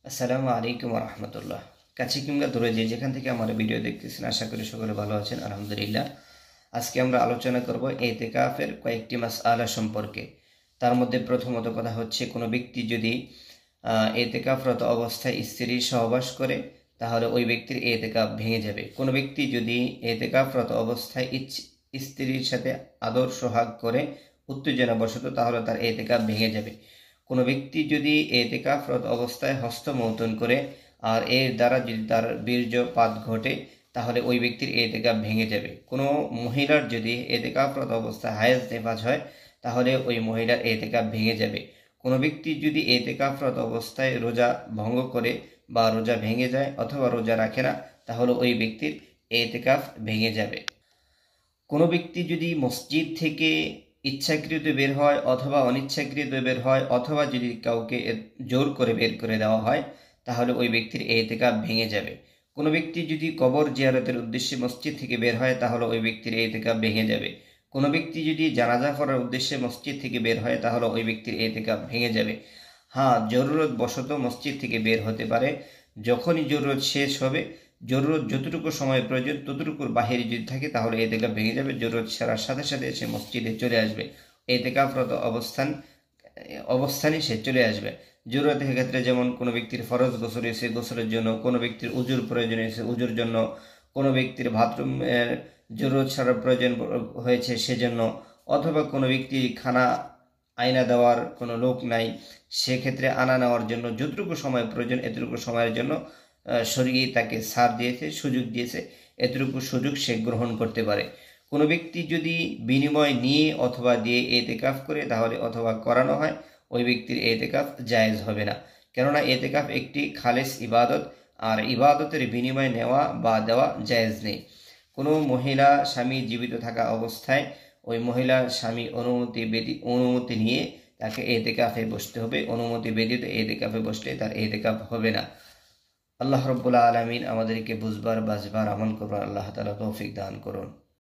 আসসালামু আলাইকুম রহমতুল্লাহ। কাছে কিংবা দূরে যেখান থেকে আমার ভিডিও দেখতেছেন, আশা করি সকলে ভালো আছেন। আলহামদুলিল্লাহ। আজকে আমরা আলোচনা করব এতেকাফের কয়েকটি মাসআলা সম্পর্কে। তার মধ্যে প্রথমত কথা হচ্ছে, কোনো ব্যক্তি যদি এতেকাফরত অবস্থায় স্ত্রীর সহবাস করে তাহলে ওই ব্যক্তির এতেকাফ ভেঙে যাবে। কোনো ব্যক্তি যদি এতেকাফরত অবস্থায় স্ত্রীর সাথে আদর সোহাগ করে উত্তেজনাবশত, তাহলে তার এতেকাফ ভেঙে যাবে। কোনো ব্যক্তি যদি এতেকাফরত অবস্থায় হস্তমৈথুন করে আর এর দ্বারা যদি তার বীর্যপাত ঘটে তাহলে ওই ব্যক্তির এতেকাফ ভেঙে যাবে। কোনো মহিলার যদি এতেকাফরত অবস্থায় হায়েজ নেফাজ হয় তাহলে ওই মহিলার এতেকাফ ভেঙে যাবে। কোনো ব্যক্তি যদি এতেকাফরত অবস্থায় রোজা ভঙ্গ করে বা রোজা ভেঙে যায় অথবা রোজা রাখে না তাহলে ওই ব্যক্তির এতেকাফ ভেঙে যাবে। কোনো ব্যক্তি যদি মসজিদ থেকে ইচ্ছাকৃত বের হয় অথবা অনিচ্ছাকৃত বের হয় অথবা যদি কাউকে জোর করে বের করে দেওয়া হয় তাহলে ওই ব্যক্তির এতেকাফ ভেঙে যাবে। কোনো ব্যক্তি যদি কবর জিয়ারতের উদ্দেশ্যে মসজিদ থেকে বের হয় তাহলে ওই ব্যক্তির এতেকাফ ভেঙে যাবে। কোনো ব্যক্তি যদি জানাজা পড়ার উদ্দেশ্যে মসজিদ থেকে বের হয় তাহলে ওই ব্যক্তির এতেকাফ ভেঙে যাবে। হ্যাঁ, জরুরত বশত মসজিদ থেকে বের হতে পারে। যখনই জরুরত শেষ হবে, জরুরত যতটুকু সময় প্রয়োজন ততটুকুর বাহিরে যদি থাকে তাহলে এতেকাফ ভেঙে যাবে। জরুরত সারার সাথে সাথে সে মসজিদে চলে আসবে, এতেকাফরত অবস্থানে সে চলে আসবে। জরুরতের ক্ষেত্রে যেমন কোনো ব্যক্তির ফরজ গোসল হয়েছে গোসলের জন্য, কোনো ব্যক্তির উজুর প্রয়োজন হয়েছে উজুর জন্য, কোনো ব্যক্তির বাথরুমের জরুরত সারার প্রয়োজন হয়েছে সেজন্য, অথবা কোনো ব্যক্তি খানা আয়না দেওয়ার কোনো লোক নাই, সেক্ষেত্রে আনা নেওয়ার জন্য যতটুকু সময় প্রয়োজন এতটুকু সময়ের জন্য শরীর তাকে ছাড় দিয়েছে, সুযোগ দিয়েছে, এতটুকু সুযোগ সে গ্রহণ করতে পারে। কোনো ব্যক্তি যদি বিনিময় নিয়ে অথবা দিয়ে এতেকাফ করে তাহলে অথবা করানো হয় ওই ব্যক্তির এতেকাফ জায়েজ হবে না, কেননা এতেকাফ একটি খালেস ইবাদত, আর ইবাদতের বিনিময় নেওয়া বা দেওয়া জায়েজ নেই। কোনো মহিলা স্বামী জীবিত থাকা অবস্থায় ওই মহিলা স্বামী অনুমতি নিয়ে তাকে এতেকাফে বসতে হবে। অনুমতি ব্যতীত এতেকাফে বসলে তার এতেকাফ হবে না। আল্লাহ রব্বুল আলামিন আমাদেরকে বুঝবার বাজবার আমল করবার আল্লাহ তাআলা তৌফিক দান করুন।